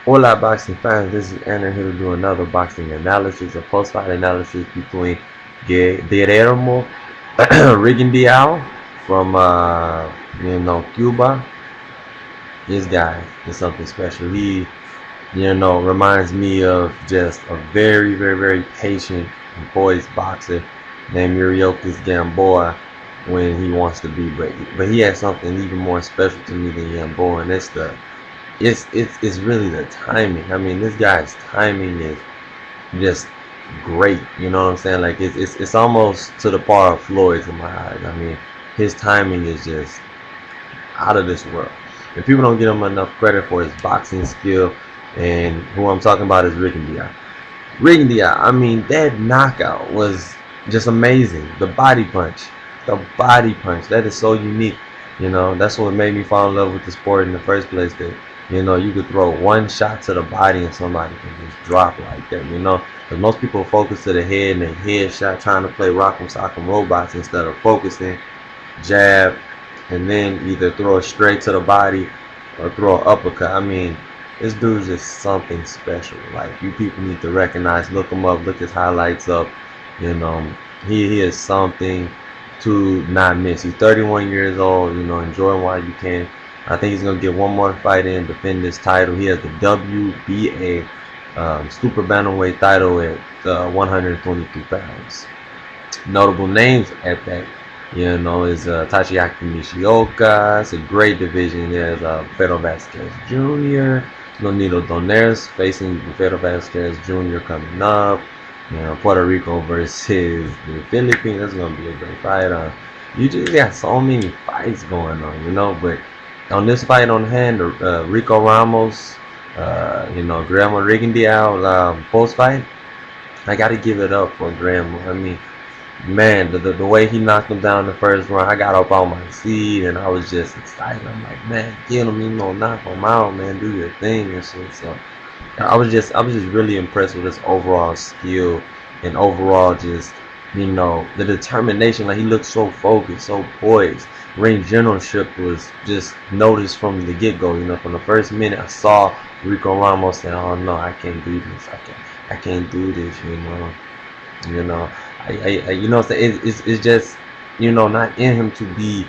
Hola boxing fans, this is Aaron here to do another boxing analysis, a post-fight analysis between Guillermo Rigondeaux from Cuba. This guy is something special. He reminds me of just a very, very, very patient and poised boxer named Yuriokis Gamboa when he wants to be, but he has something even more special to me than Gamboa, and it's really the timing. I mean, this guy's timing is just great. You know what I'm saying? Like it's almost to the par of Floyd's in my eyes. I mean, his timing is just out of this world. And people don't give him enough credit for his boxing skill. And who I'm talking about is Rigondeaux. Rigondeaux, I mean, that knockout was just amazing. The body punch, that is so unique. That's what made me fall in love with the sport in the first place. That you could throw one shot to the body and somebody can just drop like that. Because most people focus to the head and they headshot trying to play rock'em sock'em robots instead of focusing, jab, and then either throw it straight to the body or throw an uppercut. I mean, this dude's just something special. Like, you people need to recognize, look him up, look his highlights up. He is something to not miss. He's 31 years old. Enjoy him while you can. I think he's gonna get one more fight in, defend this title. He has the WBA super bantamweight title at 123 pounds. Notable names at that, is Tachiaki Nishioka. It's a great division. There's Pedro Vasquez Jr., Leonido Donaires facing Pedro Vasquez Jr. coming up. Puerto Rico versus the Philippines. That's going to be a great fight. You just got so many fights going on, but on this fight on hand, Rico Ramos, Guillermo Rigondeaux post fight, I got to give it up for Guillermo. I mean, man, the way he knocked him down the first round, I got up on my seat and I was just excited. I'm like, man, get him, knock him out, man, do your thing and shit. So I was just really impressed with his overall skill and overall just the determination. Like, he looked so focused, so poised. Ring generalship was just noticed from the get-go. From the first minute I saw Rico Ramos saying, "Oh no, I can't do this. I can't do this." You know, it's just not in him to be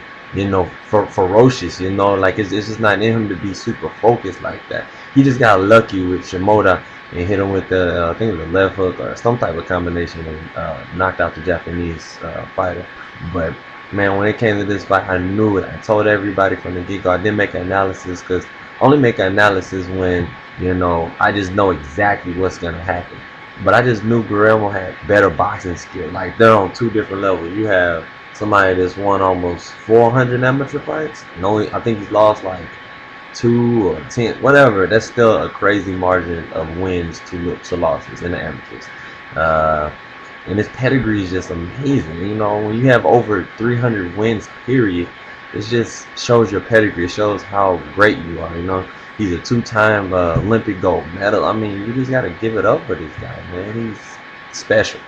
ferocious. Like, it's just not in him to be super focused like that. He just got lucky with Shimoda and hit him with the I think the left hook or some type of combination and knocked out the Japanese fighter. But man, when it came to this fight, I knew it. I told everybody from the get-go. I didn't make an analysis because I only make an analysis when I just know exactly what's gonna happen. But I just knew Guillermo had better boxing skill. Like, they're on two different levels. You have somebody that's won almost 400 amateur fights, and only I think he's lost like 2 or 10, whatever. That's still a crazy margin of wins to losses in the amateurs. And his pedigree is just amazing. When you have over 300 wins, period, it just shows your pedigree. It shows how great you are. He's a 2-time Olympic gold medal. I mean, you just got to give it up for this guy, man. He's special.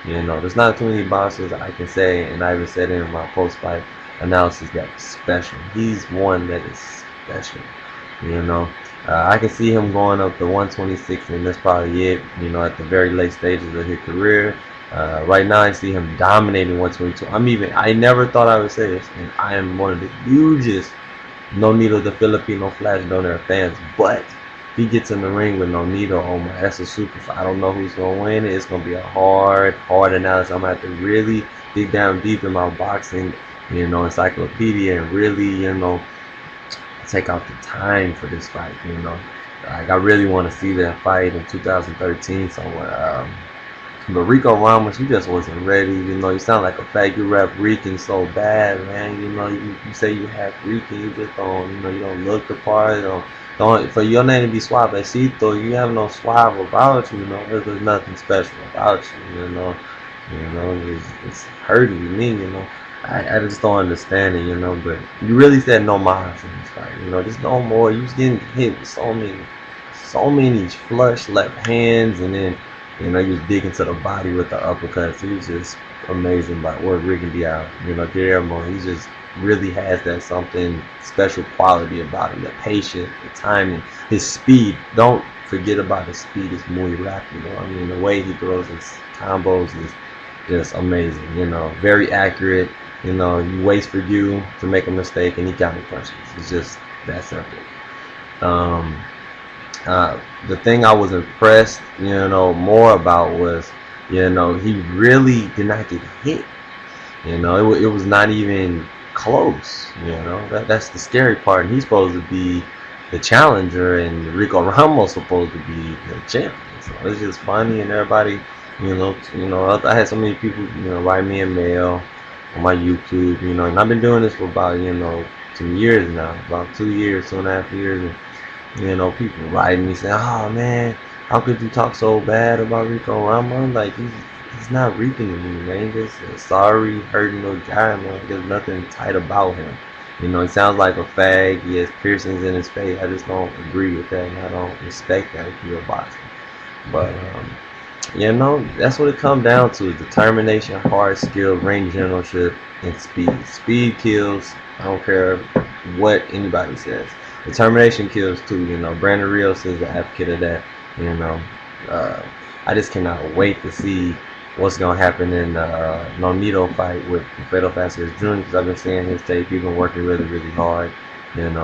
There's not too many boxers I can say, and I even said it in my post-fight analysis, that is special. He's one that is special. I can see him going up to 126, and that's probably it. At the very late stages of his career. Right now, I see him dominating 122. I never thought I would say this, and I am one of the hugest Nonito the Filipino Flash Donor fans, but if he gets in the ring with Nonito, oh my, that's a super fight. I don't know who's going to win it. It's going to be a hard analysis. I'm going to have to really dig down deep in my boxing, encyclopedia, and really, take out the time for this fight, Like, I really want to see that fight in 2013 somewhere. But Rico Ramos, you just wasn't ready. You sound like a fag. You rap Rican so bad, man. You say you have Rican, you just don't, you don't look the part. Don't for your name to be Suavecito, you have no suave about you. There's nothing special about you. It's hurting me. I just don't understand it. But you really said no mas in this fight. Just no more. You was getting hit with so many flush left hands, and then. He was digging to the body with the uppercuts. He was just amazing by what Rigondeaux. Guillermo, he just really has that something special quality about him. The patience, the timing, his speed. Don't forget about his speed. It's muy rápido. I mean, the way he throws his combos is just amazing. Very accurate. You waits for you to make a mistake and he counter punches. It's just that simple. Um, the thing I was impressed, more about was, he really did not get hit. It was not even close. That's the scary part. And he's supposed to be the challenger, and Rico Ramos supposed to be the champion. So it's just funny, and everybody, I had so many people, write me a mail on my YouTube, and I've been doing this for about, some years now, about 2 years, 2.5 years, and people writing me saying, "Oh man, how could you talk so bad about Rico Ramos? Like he's not reaping to me, man. He's just a sorry, hurting little guy, man. There's nothing tight about him. He sounds like a fag. He has piercings in his face. I just don't agree with that, and I don't respect that if you're a boxer. But that's what it comes down to: determination, hard skill, ring generalship, and speed. Speed kills. I don't care what anybody says. Determination kills too. Brandon Rios is the advocate of that. I just cannot wait to see what's gonna happen in the Nonito fight with Fredo Vasquez Jr. because I've been seeing his tape. He's been working really, really hard. And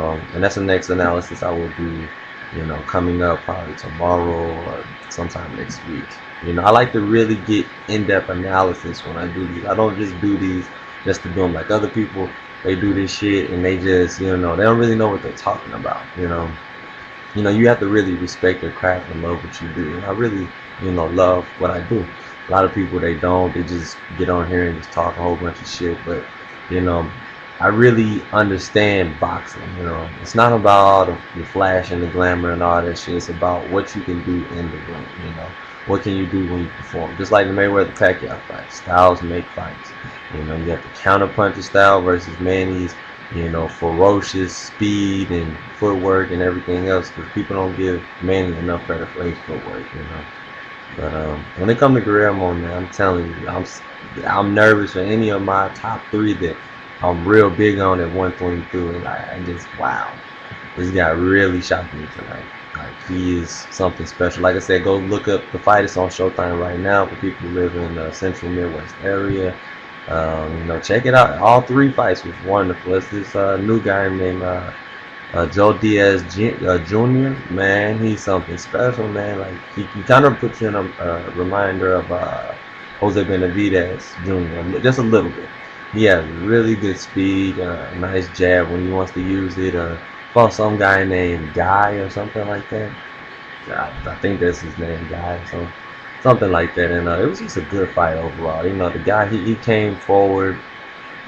that's the next analysis I will do. Coming up probably tomorrow or sometime next week. I like to really get in-depth analysis when I do these. I don't just do these just to do them like other people. They do this shit and they just, they don't really know what they're talking about. You have to really respect their craft and love what you do. And I really, love what I do. A lot of people, they don't. They just get on here and just talk a whole bunch of shit. But, I really understand boxing. It's not about all the flash and the glamour and all that shit. It's about what you can do in the ring. What can you do when you perform? Just like the Mayweather-Pacquiao fight. Styles make fights. You have the counter-puncher style versus Manny's, ferocious speed and footwork and everything else. Because people don't give Manny enough credit for his footwork, But when it comes to Guillermo, man, I'm telling you, I'm nervous for any of my top 3 that I'm real big on at 122. And I just, wow. This guy really shocked me tonight. Like, he is something special. Like I said, go look up the fight. It's on Showtime right now for people who live in the central Midwest area. Check it out. All 3 fights was wonderful. It's this new guy named Joe Diaz Jr. Man, he's something special, man. Like he kind of puts you in a reminder of Jose Benavidez Jr. Just a little bit. He has really good speed, nice jab when he wants to use it. Fought some guy named Guy or something like that. I think that's his name, Guy. So something like that. And it was just a good fight overall. The guy he came forward,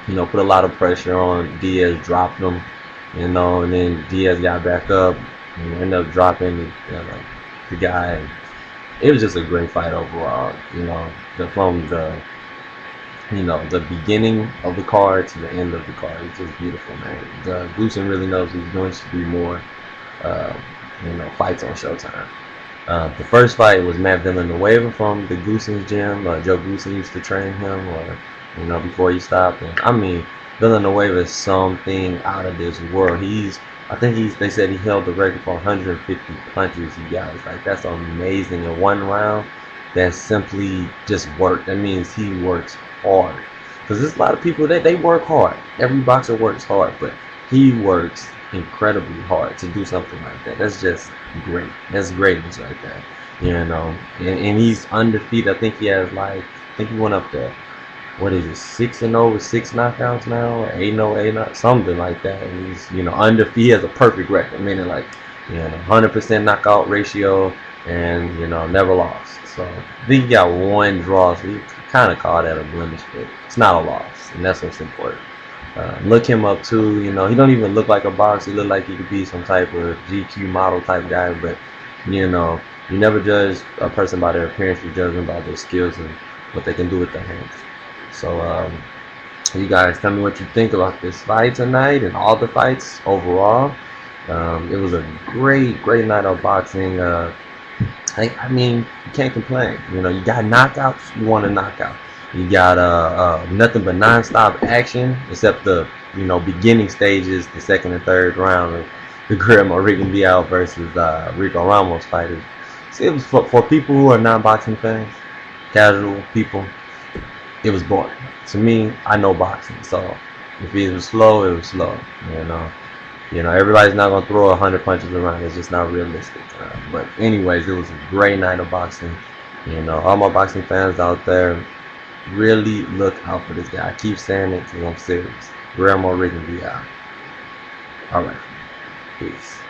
put a lot of pressure on Diaz, dropped him, and then Diaz got back up and ended up dropping the guy. It was just a great fight overall. From the beginning of the card to the end of the card. It's just beautiful, man. Goosen really knows what he's doing. Should be more, fights on Showtime. The first fight was Matt Villanueva from the Goosen's gym. Joe Goosen used to train him, before he stopped. And I mean, Villanueva is something out of this world. They said he held the record for 150 punches he got. It's like, that's amazing. In one round, that's simply just work. That means he works hard. Because there's a lot of people that they work hard. Every boxer works hard, but he works incredibly hard to do something like that. That's just great. That's greatness right there. And he's undefeated. I think he went up to, 6-0 with 6 knockouts now, or 8-0, something like that. And he's, undefeated. He has a perfect record, meaning 100% knockout ratio, and never lost. So I think he got 1 draw, so you kind of call that a blemish, but it's not a loss, and that's what's important. Look him up too. He don't even look like a boxer. He look like he could be some type of GQ model type guy, but you never judge a person by their appearance. You judge them by their skills and what they can do with their hands. So you guys tell me what you think about this fight tonight and all the fights overall. It was a great night of boxing. I mean, you can't complain. You got knockouts, you want to knock out. You got nothing but non-stop action, except the beginning stages, the second and third round. the Guillermo Rigondeaux versus Rico Ramos fight. So it was for people who are non-boxing fans, casual people. It was boring. To me, I know boxing, so if it was slow, it was slow. Everybody's not gonna throw 100 punches around. It's just not realistic. But anyways, it was a great night of boxing. All my boxing fans out there, really look out for this guy. I keep saying it because I'm serious. Guillermo Rigondeaux. All right, peace.